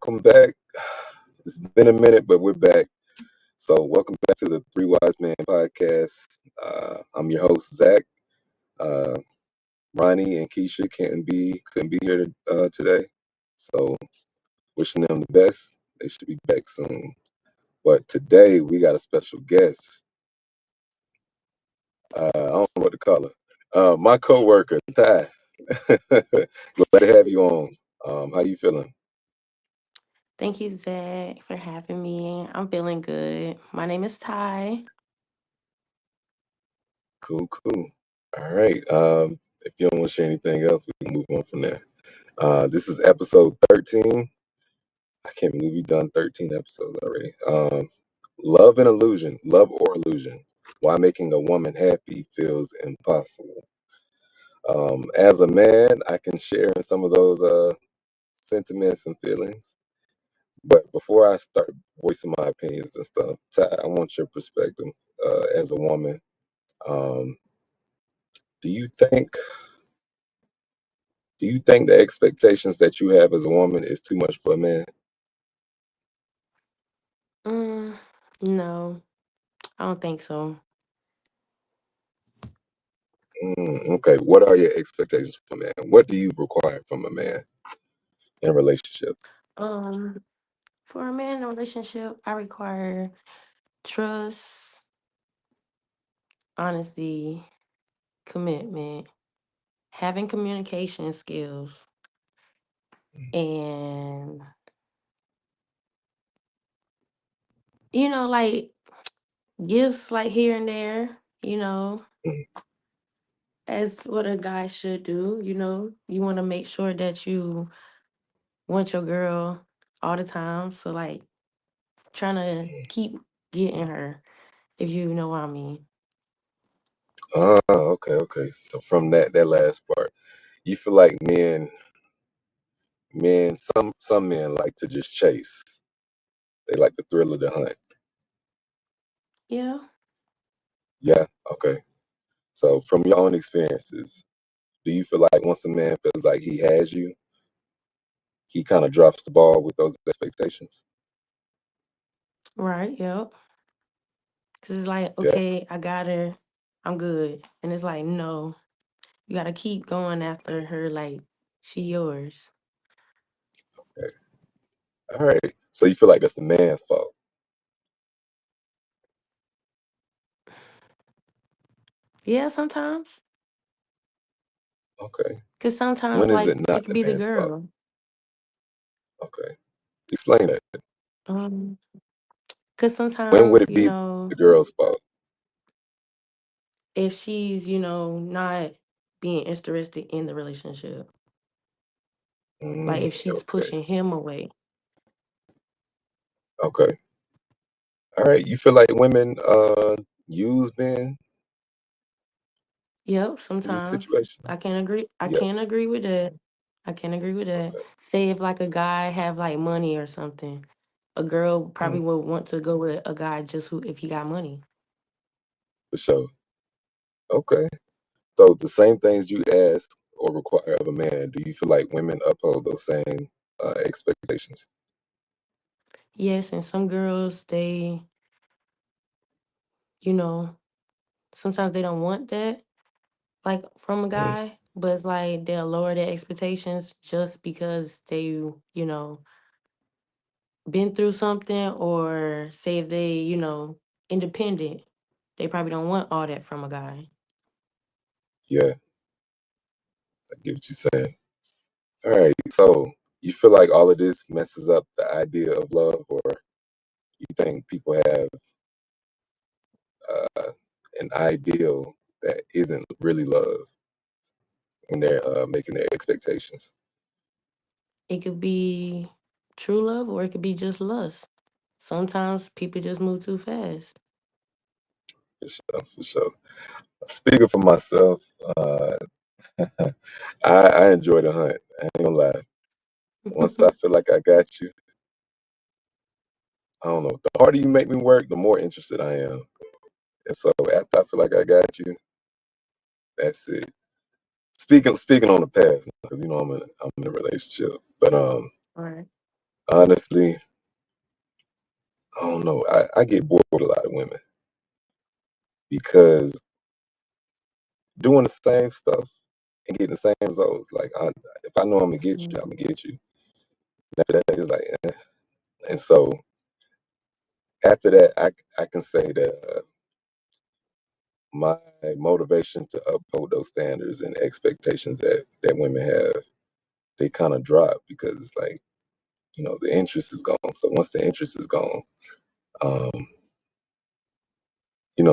Welcome back. It's been a minute, but we're back. So, welcome back to the Three Wise Men podcast. I'm your host, Zach. Uh, Ronnie and Keisha couldn't be here today. So, wishing them the best. They should be back soon. But today we got a special guest. I don't know what to call her. My coworker, Ty. Glad to have you on. How you feeling? Thank you, Zach, for having me. I'm feeling good. My name is Ty. Cool, cool. All right. If you don't want to share anything else, we can move on from there. This is episode 13. I can't believe we've done 13 episodes already. Love and illusion, love or illusion. Why making a woman happy feels impossible. As a man, I can share in some of those sentiments and feelings. But before I start voicing my opinions and stuff, Ty, I want your perspective as a woman. Um, do you think Do you think the expectations that you have as a woman is too much for a man? Mm, no, I don't think so. Okay, what are your expectations from a man? What do you require from a man in a relationship? Um, for a man in a relationship, I require trust, honesty, commitment, having communication skills, and like gifts like here and there, Mm, as what a guy should do, you want to make sure that you want your girl all the time. So like trying to keep getting her, if you know what I mean. okay, okay. So from that last part, you feel like some men like to just chase. They like the thrill of the hunt. Yeah. Yeah, okay. So from your own experiences, do you feel like once a man feels like he has you, he kind of drops the ball with those expectations? Right. Yep. Cause it's like, Yeah. okay, I got her, I'm good, and it's like, no, you gotta keep going after her, like she yours. Okay. All right. So you feel like that's the man's fault. Yeah, sometimes. Okay. Cause sometimes When is it like not it could the be the man's fault? girl. Okay. Explain that. Um, cause When would sometimes, it be the girl's fault? if she's, not being interested in the relationship. Like if she's Okay. pushing him away. Okay. All right. You feel like women use men Yep, in these sometimes. I situations? can't agree. I Yeah. can't agree with that. I can't agree with that. Okay. Say if like a guy have like money or something, a girl Mm, probably would want to go with a guy just who if he got money. for sure. Okay. So the same things you ask or require of a man, do you feel like women uphold those same expectations? Yes, and some girls you know, sometimes they don't want that like from a Mm, guy, but it's like they'll lower their expectations just because they, been through something or say if they, independent, they probably don't want all that from a guy. yeah, I get what you're saying. All right. So you feel like all of this messes up the idea of love, or you think people have uh, an ideal that isn't really love when they're making their expectations? It could be true love or it could be just lust. Sometimes people just move too fast. For sure, for sure. Speaking for myself, uh, I enjoy the hunt. I ain't gonna lie. Once I feel like I got you, I don't know. The harder you make me work, the more interested I am. And so after I feel like I got you, that's it. Speaking on the past, because I'm in a relationship. But Right. Honestly, I don't know. I get bored with a lot of women because doing the same stuff and getting the same results. Like, if I know I'm gonna get you, I'm Mm. gonna get you. After that, it's like, and so after that, I can say that my motivation to uphold those standards and expectations that women have, they kind of drop because it's like, the interest is gone. So once the interest is gone, um,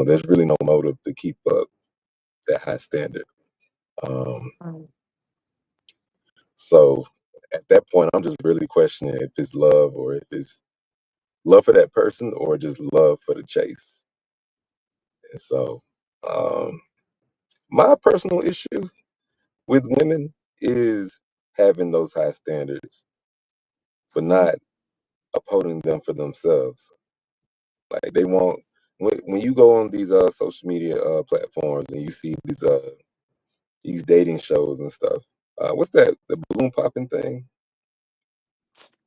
there's really no motive to keep up that high standard. Um, Right. so at that point, I'm just really questioning if it's love or if it's love for that person or just love for the chase. And so, um, my personal issue with women is having those high standards, but Mhm. not upholding them for themselves. Like they want when you go on these social media platforms and you see these dating shows and stuff. What's that? The balloon popping thing?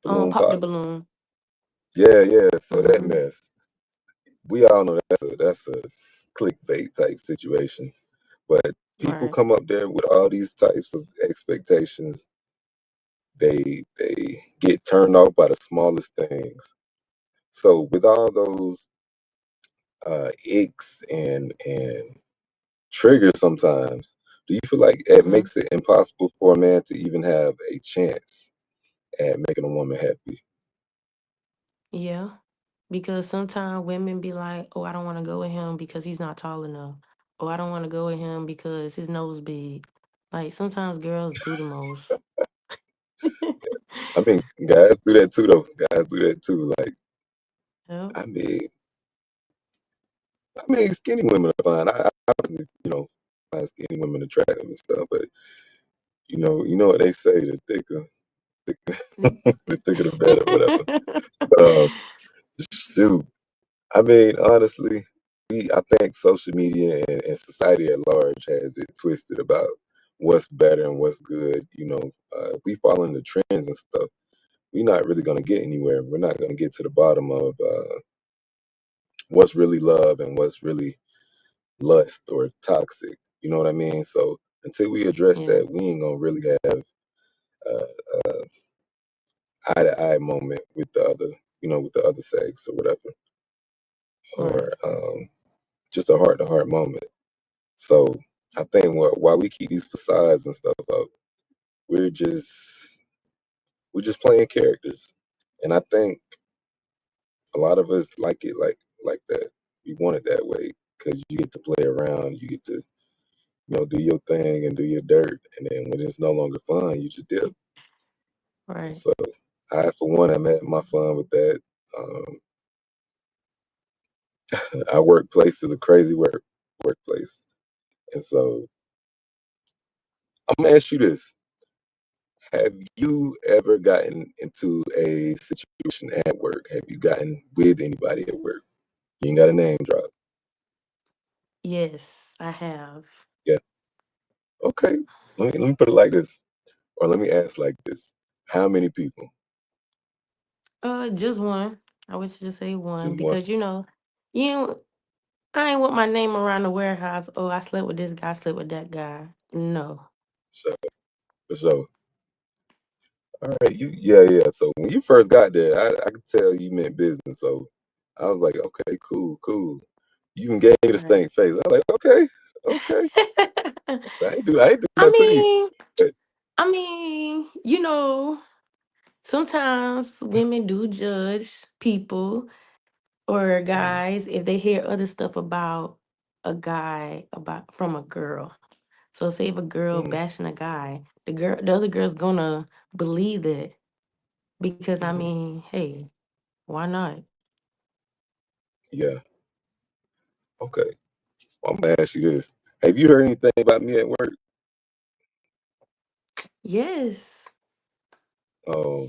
Balloon Pop the pop. balloon. Yeah, yeah. So that Hmm. mess. We all know that's a clickbait type situation. But people Right. come up there with all these types of expectations. They get turned off by the smallest things. So with all those icks and triggers sometimes, do you feel like it Hmm. makes it impossible for a man to even have a chance at making a woman happy? Yeah. Because sometimes women be like, "Oh, I don't want to go with him because he's not tall enough." "Oh, I don't want to go with him because his nose big." Like sometimes girls do the most. I mean, guys do that too, though. Guys do that too. Like, Yep. I mean, skinny women are fine. I personally, find skinny women attractive and stuff. But you know what they say: thicker, the thicker the better, whatever. But shoot, I mean, honestly, I think social media and society at large has it twisted about what's better and what's good. If we following the trends and stuff, we're not really gonna get anywhere. We're not gonna get to the bottom of what's really love and what's really lust or toxic. You know what I mean? So until we address Yeah. that, we ain't gonna really have uh, eye to eye moment with the other, with the other sex or whatever, Right. or just a heart to heart moment. So I think while we keep these facades and stuff up, we're just we're just playing characters, and I think a lot of us like it like that. We want it that way because you get to play around, you get to do your thing and do your dirt, and then when it's no longer fun, you just dip. And Right. so I, for one, am having my fun with that. Um, our workplace is a crazy workplace, and so I'm gonna ask you this: have you ever gotten into a situation at work? Have you gotten with anybody at work? You ain't got a name drop. Yes, I have. Yeah. Okay. Let me put it like this, or let me ask like this: how many people? Just one. I would just say one Just one. because you I ain't want my name around the warehouse. Oh, I slept with this guy, slept with that guy. No. So for sure. All right. Yeah. So when you first got there, I could tell you meant business. So I was like, okay, cool. You even gave me the Right. stank face. I was like, okay. I ain't do I nothing to you. mean, But, I mean, sometimes women do judge people or mm, guys if they hear other stuff about a guy about from a girl. So say if a girl mm, bashing a guy, the other girl's gonna believe it because mhm. hey, why not? Yeah. Okay. Well, I'm gonna ask you this: have you heard anything about me at work? Yes.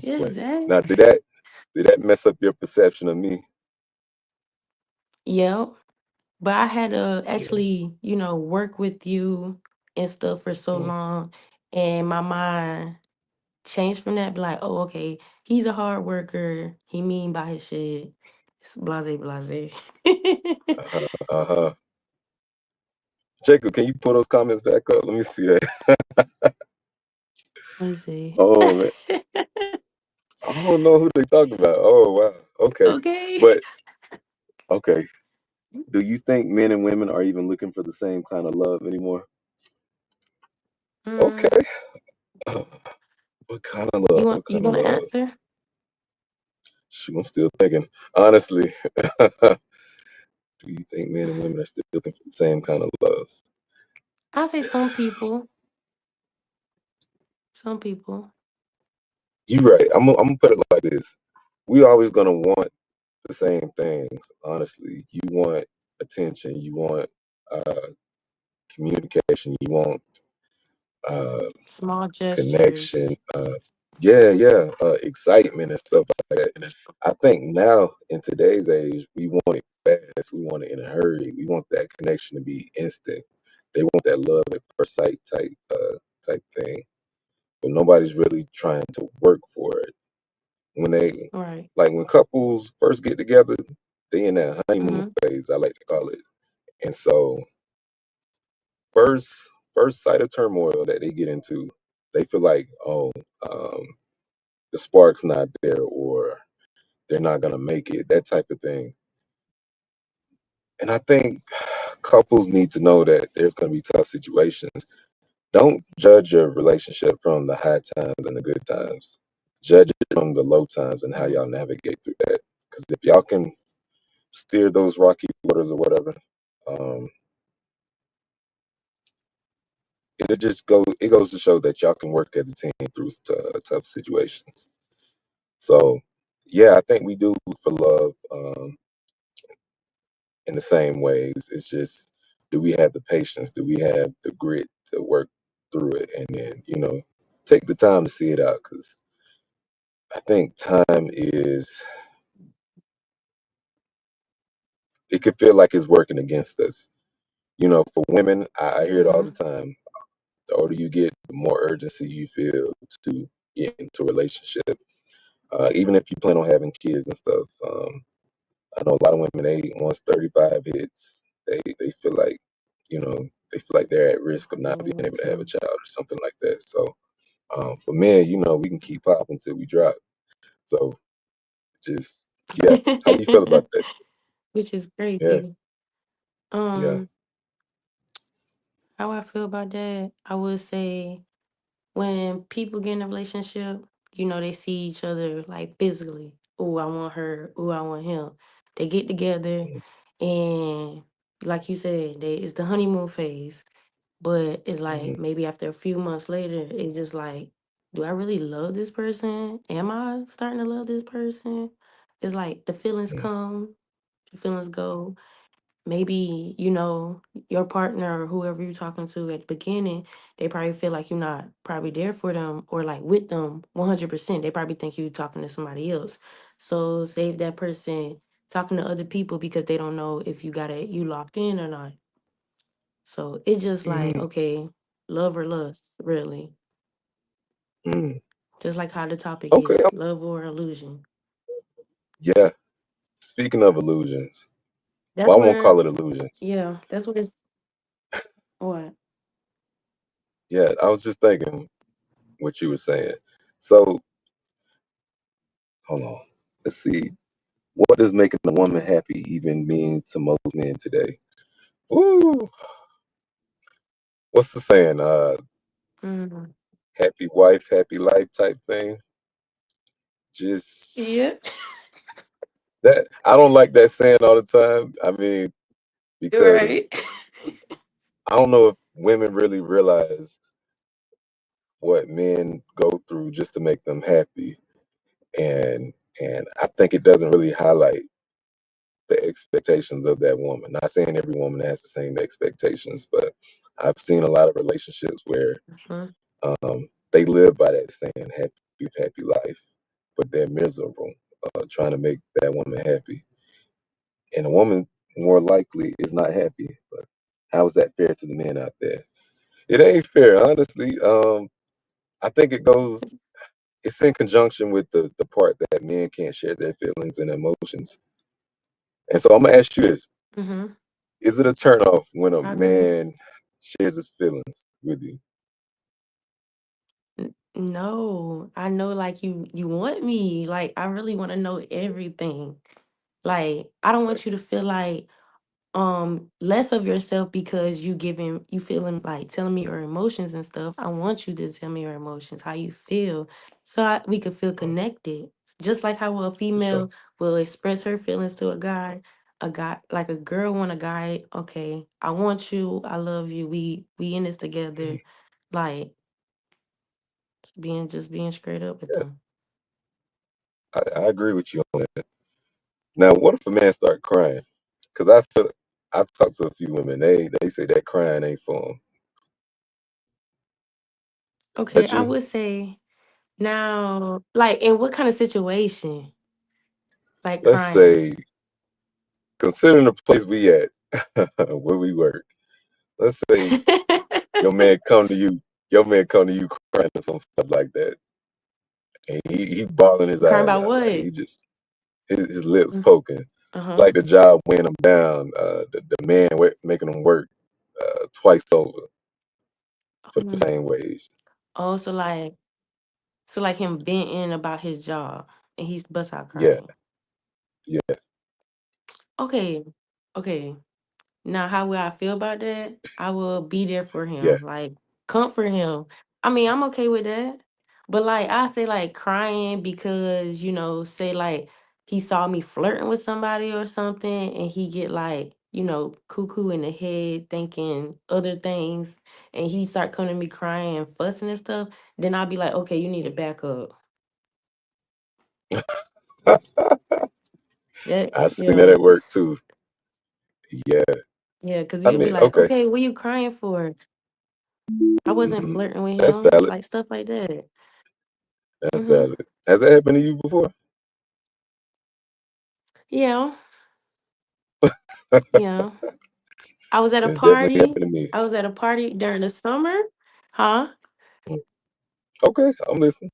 Yes, Splendid. Zach. Now, did that mess up your perception of me? Yep. But I had to Yeah. actually, work with you and stuff for so Mm, long. And my mind change from that. Be like, oh, okay, he's a hard worker. He mean by his shit. It's blase blase. Uh-huh. Uh-huh. Jacob, can you pull those comments back up? Let me see that. Let me see. Oh man, I don't know who they talk about. Oh wow. Okay, Okay. but okay. Do you think men and women are even looking for the same kind of love anymore? Mm, Okay. What kind of love? What you kind of gonna love? answer? Shoot, I'm still thinking. Honestly, do you think men and women are still looking for the same kind of love? I'll say some people. Some people. You're right. I'm gonna put it like this. We always gonna want the same things. Honestly, you want attention. You want uh, communication. You want uh, Small connection. gestures. Yeah. Excitement and stuff like that. I think now in today's age, we want it fast. We want it in a hurry. We want that connection to be instant. They want that love at first sight type thing. But nobody's really trying to work for it. When they Right. like when couples first get together, they in that honeymoon Mm-hmm. phase, I like to call it. And so first sight of turmoil that they get into, they feel like, oh, um, the spark's not there or they're not gonna make it, that type of thing. And I think couples need to know that there's gonna be tough situations. Don't judge your relationship from the high times and the good times. Judge it from the low times and how Mm-hmm. y'all navigate through that. Because if y'all can steer those rocky waters or whatever, um, it goes to show that y'all can work as a team through tough situations. So yeah, I think we do look for love in the same ways. It's just, do we have the patience? Do we have the grit to work through it, and then take the time to see it out? Because I think time is, it can feel like it's working against us. For women, I hear it all Mm-hmm. the time. The older you get, the more urgency you feel to get into a relationship. Even if you plan on having kids and stuff. I know a lot of women, once 35 hits, they feel like, they feel like they're at risk of not Yeah, being me able to have a too. child or something like that. So for men, we can keep popping until we drop. So just, yeah. How you feel about that? Which is Yeah, crazy. yeah. Um, how I feel about that, I would say when people get in a relationship, they see each other like physically. Oh, I want her. Oh, I want him. They get together, Mm, and like you said, it's the honeymoon phase. But it's like mhm, maybe after a few months later, it's just like, do I really love this person? Am I starting to love this person? It's like the feelings mm, come, the feelings go. Maybe, your partner or whoever you're talking to at the beginning, they probably feel like you're not probably there for them or like with them 100%. They probably think you're talking to somebody else. So save that person talking to other people because they don't know if you locked in or not. So it's just like, mm, okay, love or lust, really. mm. Just like how the topic Okay. is, love or illusion. Yeah. Speaking of illusions, That's well, I won't where, call it illusions. yeah, that's what it's, what? Yeah, I was just thinking what you were saying. So hold on. Let's see. What does making a woman happy even mean to most men today? Ooh, what's the saying? Mm. Happy wife, happy life type thing. Just Yeah, that. I don't like that saying all the time. I mean, you're right. because I don't know if women really realize what men go through just to make them happy, and I think it doesn't really highlight the expectations of that woman. Not saying every woman has the same expectations, but I've seen a lot of relationships where Mhm. they live by that saying, happy life, but they're miserable trying to make that woman happy. And a woman more likely is not happy. But how is that fair to the men out there? It ain't fair, honestly. I think it goes. it's in conjunction with the part that men can't share their feelings and emotions. And so I'm gonna ask you this: Mm-hmm. is it a turnoff when a I agree. man shares his feelings with you? No, I know like you want me. Like I really want to know everything. Like I don't want you to feel like less of yourself because you feeling like telling me your emotions and stuff. I want you to tell me your emotions, how you feel, so we could feel Oh, connected. Just like how a for sure. female will express her feelings to a guy like a girl want a guy. Okay, I want you. I love you. We in this together. Like just being straight up with Yeah, them. I agree with you on that. Now, what if a man start crying? Because I feel I've talked to a few women. They say that crying ain't for them. Okay, That I you? would say now, like in what kind of situation, like Let's crying. say, considering the place we at, where we work. Let's say your man come to you, your man come to you crying or some stuff like that, and he bawling his Crying eyes about out, like what? he just his lips poking, Uh-huh. like the job weighing him down, the man making him work twice over for the Um, same wage. oh, so like him venting about his job and he's bust out Yeah, crying. yeah, Okay. Okay. Now, how will I feel about that? I will be there for yeah. him, like comfort him. I mean, I'm okay with that. But like I say like crying because, say like he saw me flirting with somebody or something and he get like, cuckoo in the head thinking other things and he start coming to me crying and fussing and stuff, then I'll be like, okay, you need to back up. That I seen that yeah. at work too. Yeah, Yeah, because I you'll be mean, like, okay, okay, what you crying for? I wasn't hmm flirting with that's him, valid. like stuff like that. That's Mm-hmm. valid. Has that happened to you before? Yeah, yeah. I was at a It's definitely party. happened to me. I was at a party during the summer. Huh? Mm. Okay, I'm listening.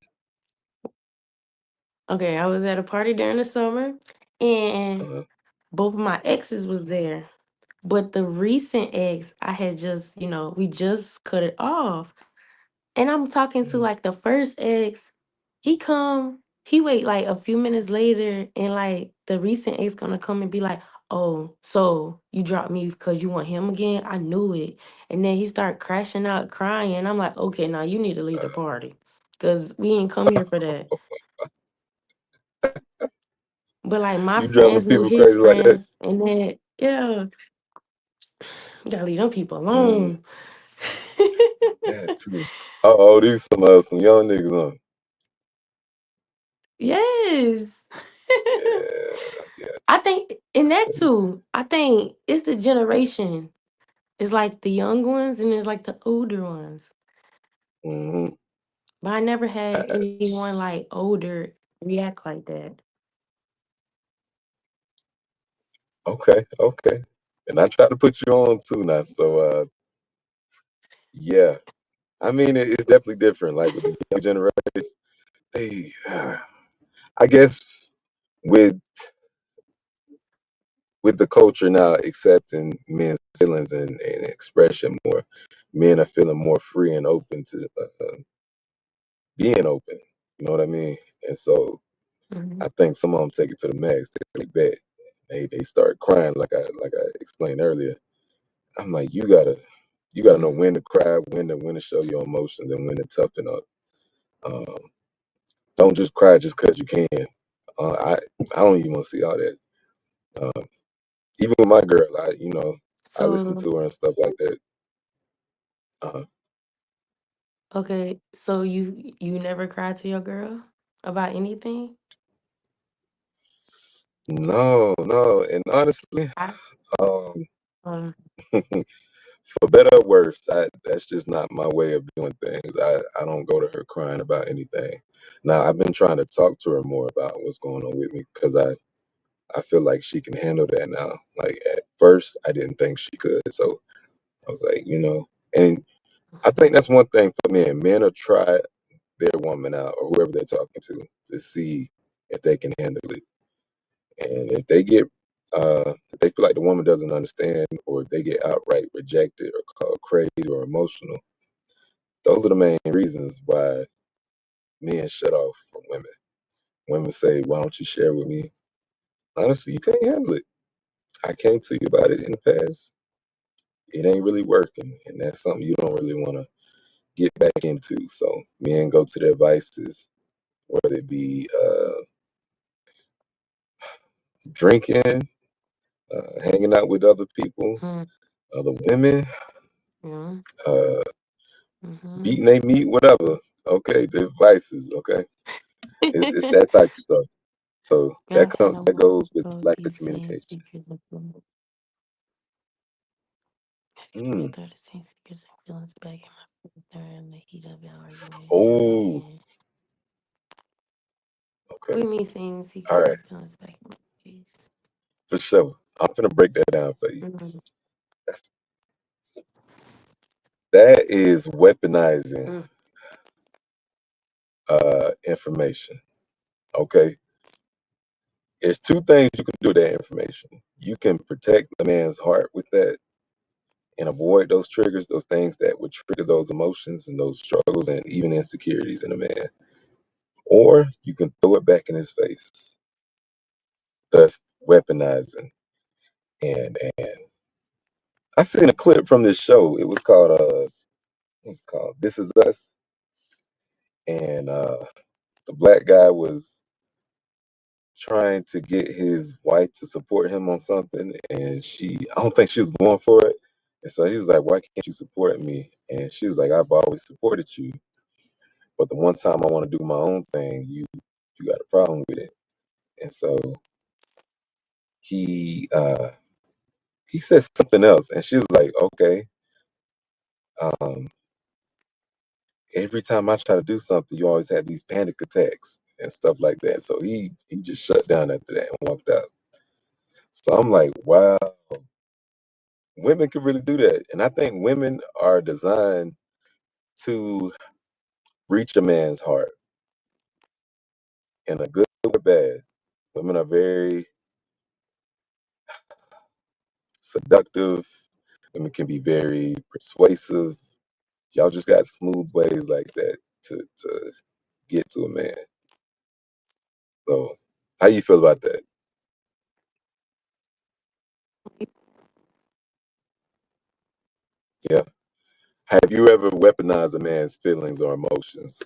Okay, I was at a party during the summer and Uh-huh. both of my exes was there. But the recent ex, I had just, we just cut it off. And I'm talking to Mm. like the first ex. He wait like a few minutes later, and like the recent ex gonna come and be like, "Oh, so you dropped me because you want him again?" I knew it. And then he start crashing out crying. I'm like, "Okay, now you need to leave the party, cause we ain't come here for that." But like my You driving friends knew people his crazy like that? friends, and then yeah, gotta leave them people Mm, alone. that too. Oh, these some young niggas, huh? Yes. Yeah, yeah. I think in that too, I think it's the generation. It's like the young ones and it's like the older ones. Mm-hmm. But I never had anyone like older react like that. Okay, okay. And I try to put you on too now. So yeah. I mean it's definitely different. Like with the young generations, they I guess with the culture now accepting men's feelings and expression more, men are feeling more free and open to being open. You know what I mean? And so Mhm, I think some of them take it to the max. They bet. They start crying like I explained earlier. I'm like, you gotta know mhm. when to cry, when to show your emotions, and when to toughen up. Um, don't just cry just because you can. I don't even want to see all that. Um, even with my girl, I listen So to her and stuff like that. Uh, okay, so you never cried to your girl about anything? no, no, and honestly, I um, um for better or worse, that's just not my way of doing things. I don't go to her crying about anything. Now I've been trying to talk to her more about what's going on with me because I feel like she can handle that now. Like at first, I didn't think she could, so I was like, and I think that's one thing for men. Men are try their woman out or whoever they're talking to see if they can handle it. And if they get if they feel like the woman doesn't understand, or if they get outright rejected or called crazy or emotional, those are the main reasons why men shut off from women. Women say, "Why don't you share with me?" Honestly, you can't handle it. I came to you about it in the past. It ain't really working, and that's something you don't really want to get back into. So men go to their vices, whether it be drinking, hanging out with other people, Mm, other women, yeah. uh, Mm-hmm. beating their meat, whatever. Okay, the vices. Okay, it's that type of stuff. So I had that goes with all lack of these same communication. secrets and feelings. Reveal Mm. 36 secrets and feelings back in my during the heat of an argument. Oh, Man. What okay. do you mean saying All secrets right, and feelings back in my face? for sure. I'm gonna break that down for you. Mm, That's, that is weaponizing mm, information. Okay, there's two things you can do with that information. You can protect the man's heart with that and avoid those triggers, those things that would trigger those emotions and those struggles and even insecurities in a man. Or you can throw it back in his face, thus weaponizing. And I seen a clip from this show. It was called what's it called? This Is Us. And the black guy was trying to get his wife to support him on something, and I don't think she was going for it. And so he was like, "Why can't you support me?" And she was like, "I've always supported you, but the one time I want to do my own thing, you got a problem with it." And so he uh he said something else, and she was like, "Okay, um, every time I try to do something, you always have these panic attacks and stuff like that." So he just shut down after that and walked out. So I'm like, wow, women can really do that. And I think women are designed to reach a man's heart in a good or bad. Women are very seductive. Women can be very persuasive. Y'all just got smooth ways like that to get to a man. So how you feel about that? Yeah. Have you ever weaponized a man's feelings or emotions?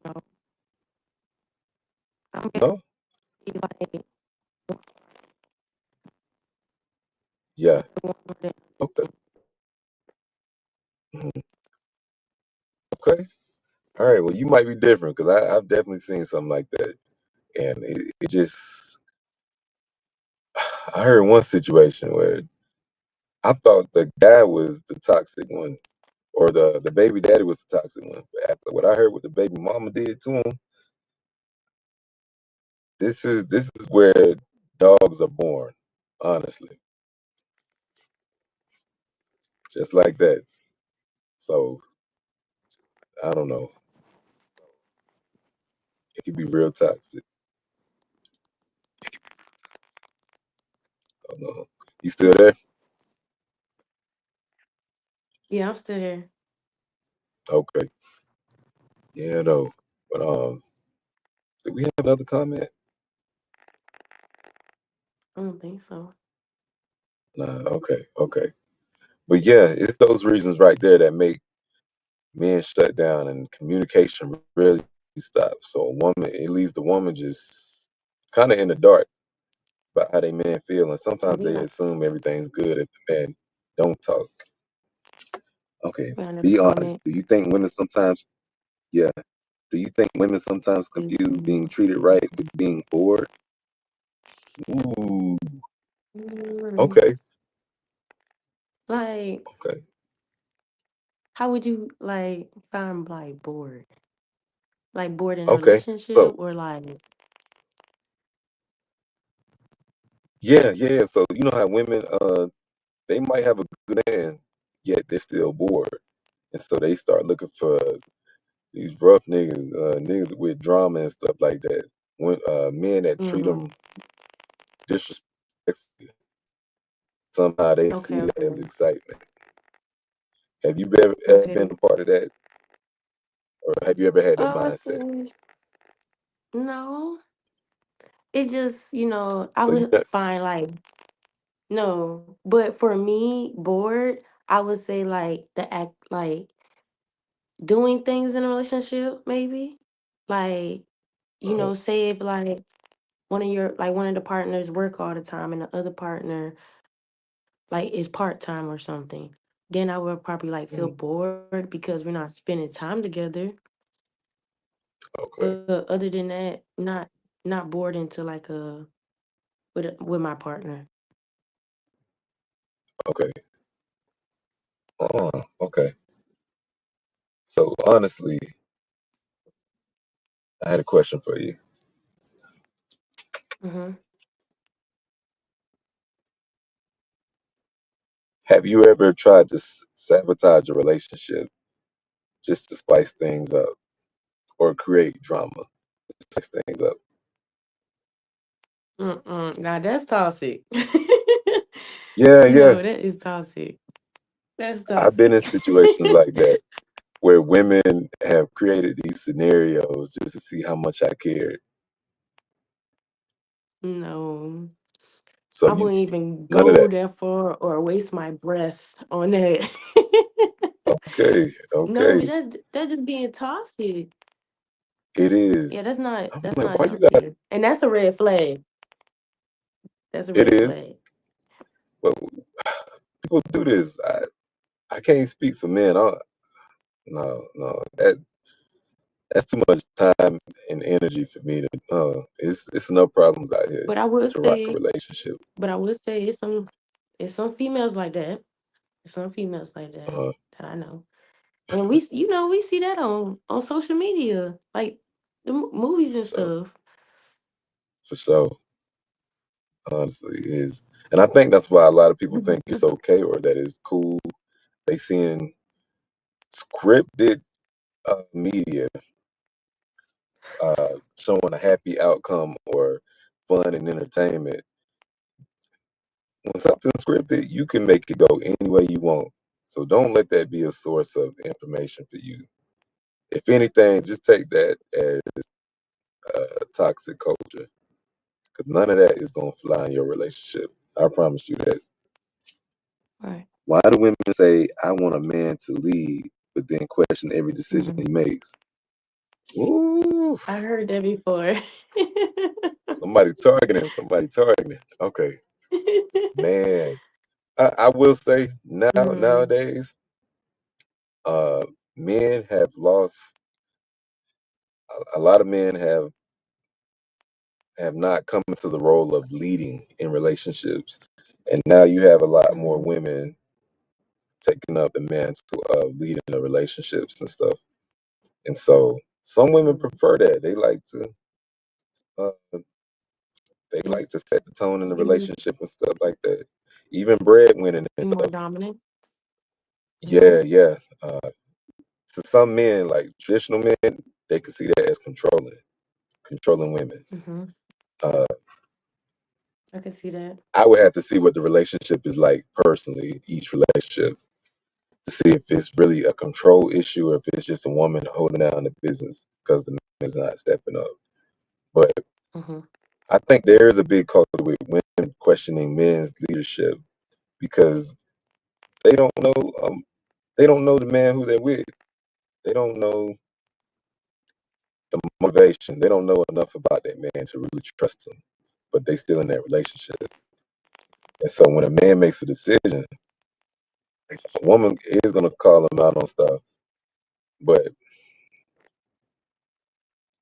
no. I'm No? very like Yeah. the one that Okay. Mhm. Okay. All right. Well, you might be different because I've definitely seen something like that. And it just, I heard one situation where I thought the guy was the toxic one, or the baby daddy was the toxic one. But after what I heard, what the baby mama did to him, this is where dogs are born. Honestly, just like that. So I don't know. It could be real toxic. I don't know. You still there? yeah, I'm still here. Okay. Yeah, no. But did we have another comment? I don't think so. Nah. Okay. Okay. But yeah, it's those reasons right there that make men shut down and communication really stops. So a woman, it leaves the woman just kind of in the dark about how they men feel, and sometimes they Yeah, assume everything's good if the men don't talk. Okay, we another be honest. comment. Do you think women sometimes, yeah, do you think women sometimes confuse being treated right with being bored? Ooh, Mm, okay, like, okay, how would you like find like bored? Like bored in a okay. relationship So or like yeah, yeah. So you know how women, they might have a good man, yet they're still bored. and so they start looking for these rough niggas, niggas with drama and stuff like that. When men that treat Mm-hmm. them disrespectfully, somehow they see Okay, that as okay. excitement. Have you ever been Okay. a part of that, or have you ever had that Oh, I mindset? see. No. It just, I So you would find like no, but for me, bored, I would say like the act like doing things in a relationship, maybe. Like, uh, say if like one of the partners work all the time and the other partner like is part time or something, then I would probably like feel mm, bored because we're not spending time together. okay, But other than that, not bored into like a with my partner. okay, okay. So honestly, I had a question for you. Mm-hmm. Have you ever tried to sabotage a relationship just to spice things up or create drama to spice things up? Mm-mm. Now that's toxic. Yeah, No, yeah. that is toxic. That's I've been in toxic. situations like that where women have created these scenarios just to see how much I cared. No, So I you wouldn't even none of go that. that far or waste my breath on that. Okay, No, okay. that's just being toxic. It Yeah, is. that's not I'm that's like, not why you got healthy, and that's a red flag. That's a it red is. flag. But people do this. I can't speak for men. No, no. That's too much time and energy for me to it's enough problems out here But I would to rock a say, relationship. it's some females like that. It's some females like that Uh that I know. And we see that on social media, like the movies and so stuff. for sure, honestly, it is. And I think that's why a lot of people think it's okay or that it's cool. They seeing scripted media showing a happy outcome or fun and entertainment. When something's scripted, you can make it go any way you want. So don't let that be a source of information for you. If anything, just take that as toxic culture, because none of that is gonna fly in your relationship. I promise you that. Right. Why do women say I want a man to lead, but then question every decision Hmm. he makes? Ooh, I heard that before. somebody targeting. Okay, man. I will say Hmm. nowadays, men have lost. A lot of men have not come into the role of leading in relationships, and now you have a lot more Hmm. women taking up the mantle of leading the relationships and stuff. And so some women Hmm. prefer that. Uh, they Be, like to set the tone in the be relationship and stuff like that. Even breadwinning and be more stuff. dominant. Hmm. Yeah, yeah. To some men, like traditional men, they can see that as controlling women. Hmm. Uh, I can see that. I would have to see what the relationship is like personally, each relationship, to see if it's really a control issue or if it's just a woman holding down the business because the man is not stepping up. But Hmm. I think there is a big culture with women questioning men's leadership because they don't know they don't know the man who they're with. They don't know the motivation. They don't know enough about that man to really trust him. But they still in that relationship. And so when a man makes a decision, a woman is gonna call him out on stuff. But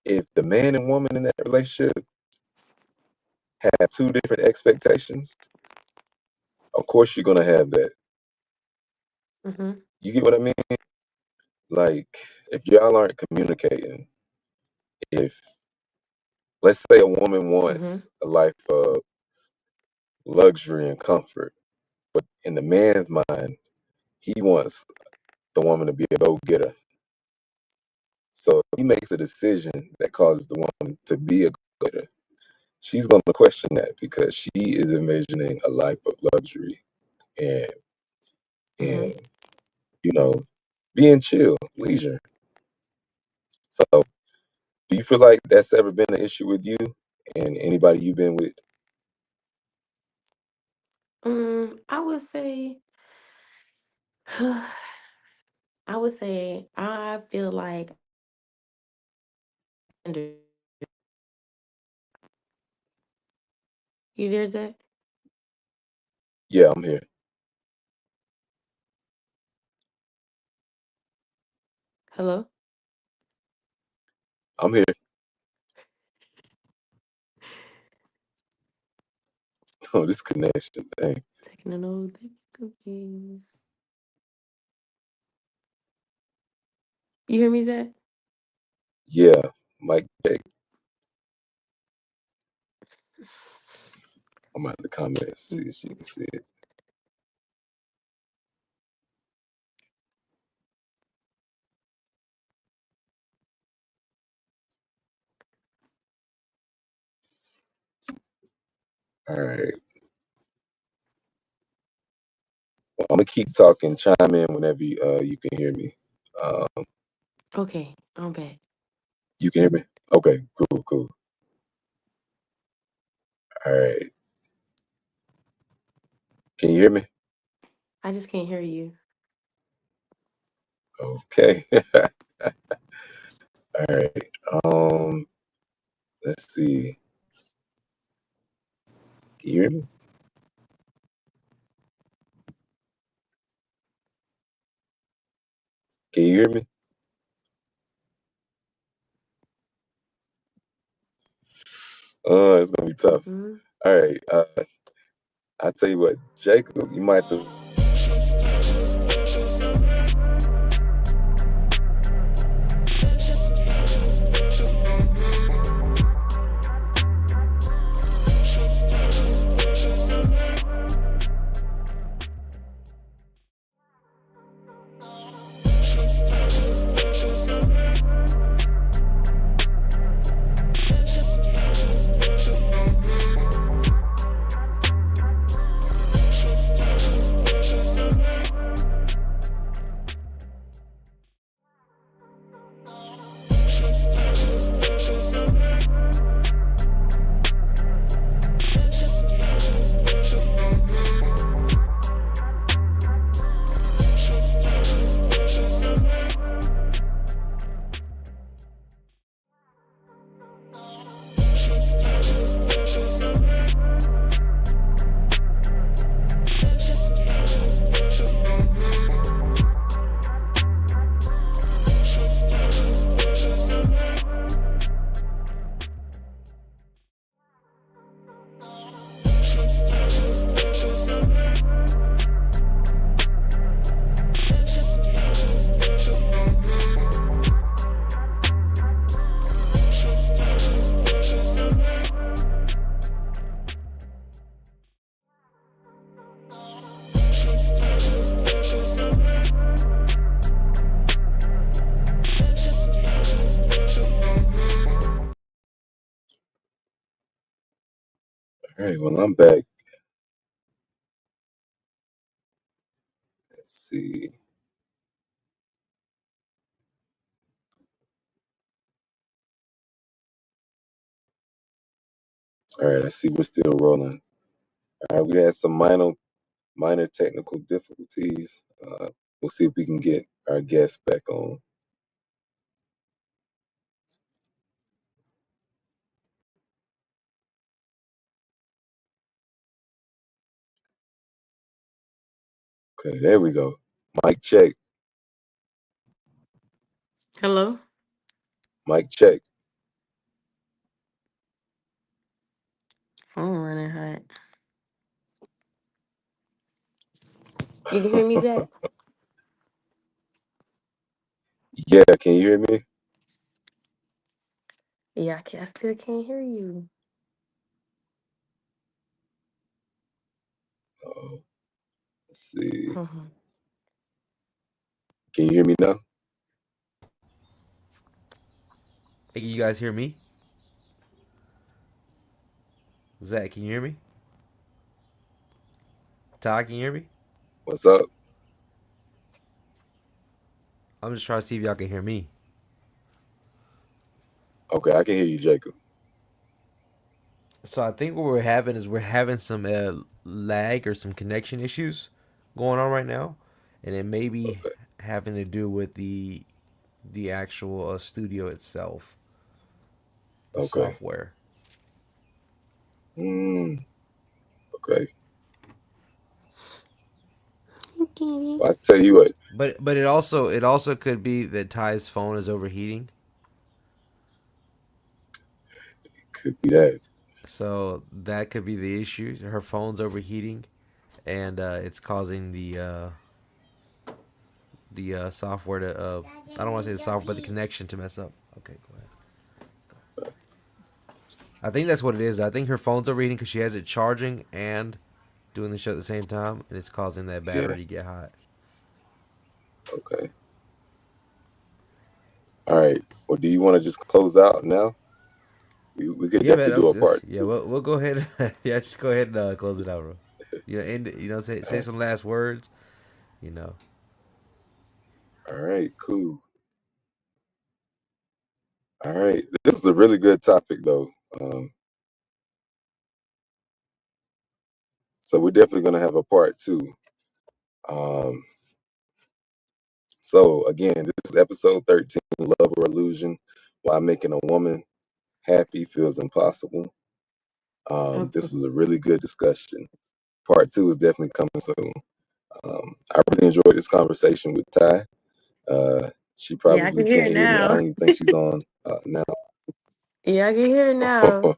if the man and woman in that relationship have two different expectations, of course you're gonna have that. Hmm. You get what I mean? Like if y'all aren't communicating, if let's say a woman Hmm. wants a life of luxury and comfort, but in the man's mind, he wants the woman to be a go-getter. So if he makes a decision that causes the woman to be a go-getter, she's going to question that because she is envisioning a life of luxury and Mm-hmm. and you know being chill, leisure. So do you feel like that's ever been an issue with you and anybody you've been with? I would say, I feel like you there's that. Yeah, I'm here. Hello. I'm here. Oh, this connection thing. Technical difficulties. You hear me, Zach? Yeah, Mike check. I'm at the comments, see if she can see it. All right. Well, I'm gonna keep talking. Chime in whenever you can hear me. Um, Okay, I'm back. you can hear me? Okay, cool, cool. All right. Can you hear me? I just can't hear you. Okay. All right. Let's see. Can you hear me? Can you hear me? It's gonna be tough. Mm-hmm. All right. I tell you what, Jacob, you might have to. All right. Well, I'm back. Let's see. All right. I see we're still rolling. All right. We had some minor technical difficulties. We'll see if we can get our guest back on. Okay. There we go. Mic check. Hello. Mic check. Phone running hot. You can hear me, Zach? Yeah. Can you hear me? Yeah, I still can't hear you. Oh, let's see. Mhm. Can you hear me now? Hey, can you guys hear me? Zach, can you hear me? Todd, can you hear me? What's up? I'm just trying to see if y'all can hear me. Okay, I can hear you, Jacob. So I think what we're having is we're having some lag or some connection issues going on right now, and it may be Okay. having to do with the actual studio itself, the Okay. software. Mm, okay. Okay. Well, I tell you what, But it also could be that Ty's phone is overheating. could be that. So that could be the issue. Her phone's overheating, and it's causing the software to I don't want to say the software, but the connection to mess up. Okay, go ahead. I think that's what it is. I think her phone's overheating because she has it charging and doing the show at the same time, and it's causing that Yeah. battery to get hot. Okay. All right. Well, do you want to just close out now? We could Yeah, man. definitely do That's, a part yeah. two. We'll go ahead. Yeah, just go ahead and close it out, bro. End. Say All some last words. You know. right. Cool. All right. This is a really good topic, though. Um, so we're definitely gonna have a part two. Um, so again, this is episode 13, Love or Illusion, Why Making a Woman Happy Feels Impossible. Okay. This was a really good discussion. Part two is definitely coming soon. I really enjoyed this conversation with Ty. She Yeah, I probably can hear can't it hear me. I now. don't even think she's on now. Yeah, I can hear it now.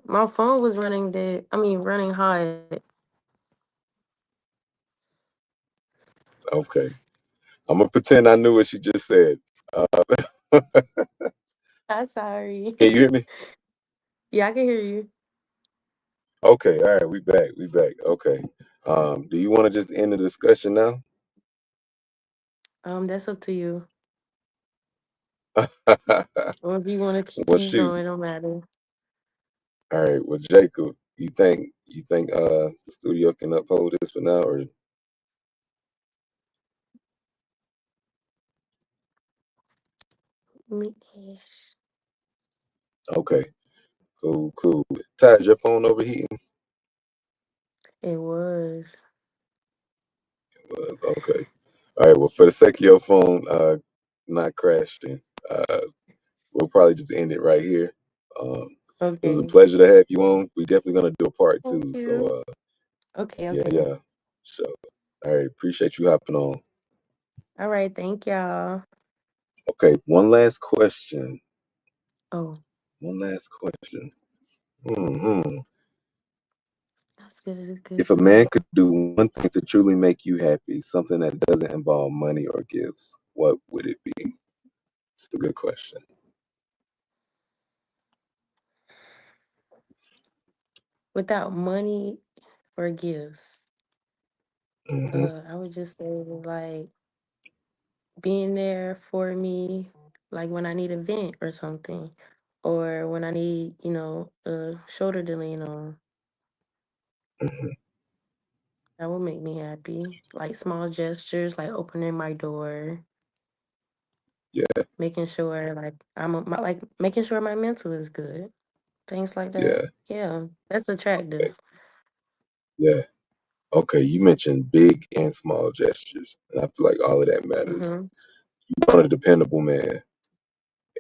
My phone was running dead. I mean, running hot. Okay. I'm gonna pretend I knew what she just said. Uh, I'm sorry. can you hear me? Yeah, I can hear you. Okay. All right. We back. We back. Okay. Do you want to just end the discussion now? That's up to you. Well, Or if you want to keep shoot. going, it don't matter. All right. Well, Jacob, you think the studio can uphold this for now, or Yes. okay? Cool. Cool. Ty, is your phone overheating? It was. Okay. All right. Well, for the sake of your phone, not crashing, uh, we'll probably just end it right here. It was a Okay. pleasure to have you on. We definitely gonna do a part Thank two. you. So, Okay, yeah, okay. yeah. So, all right. Appreciate you hopping on. All right, thank y'all. Okay. One last question. Oh, One last question. Hmm. that's good. It's good If a too. man could do one thing to truly make you happy, something that doesn't involve money or gifts, what would it be? It's a good question. Without money or gifts, Hmm. I would just say like being there for me, like when I need a vent or something, or when I need, a shoulder to lean on. Hmm. That would make me happy. Like small gestures, like opening my door, Yeah. making sure like like making sure my mental is good. Things like that. Yeah. Yeah, that's Okay. attractive. Yeah. Okay. You mentioned big and small gestures, and I feel like all of that matters. Mm-hmm. You want a dependable man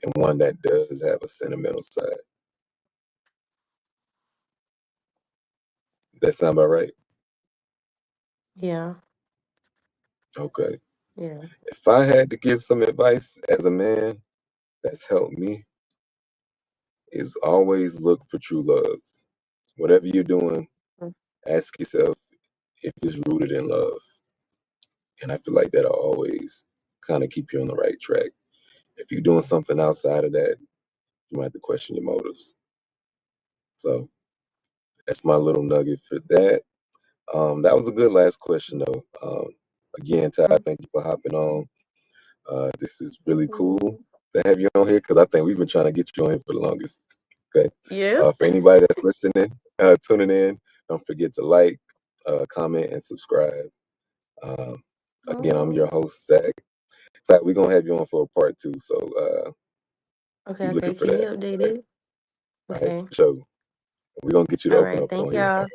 and one that does have a sentimental side. That sound about right? Yeah, Okay. yeah. If I had to give some advice as a man that's helped me, is always look for true love. Whatever you're doing, Mm. ask yourself if it's rooted in love. And I feel like that'll always kind of keep you on the right track. If you're doing something outside of that, you might have to question your motives. So that's my little nugget for that. That was a good last question, though. Again, Ty, Mm. thank you for hopping on. This is really cool Mhm. to have you on here because I think we've been trying to get you on here for the longest. Okay. Yes. For anybody that's listening, tuning in, don't forget to like, comment, and subscribe. Um, Again, I'm Mhm. your host, Zach. Zach, we're gonna have you on for a part two, so Okay, be looking okay. for Keep me that. All right, updated. all right, Okay. for sure. We're gonna get you to All open right. up Thank on here. y'all.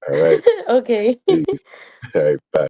All right, Okay. peace. All right, bye.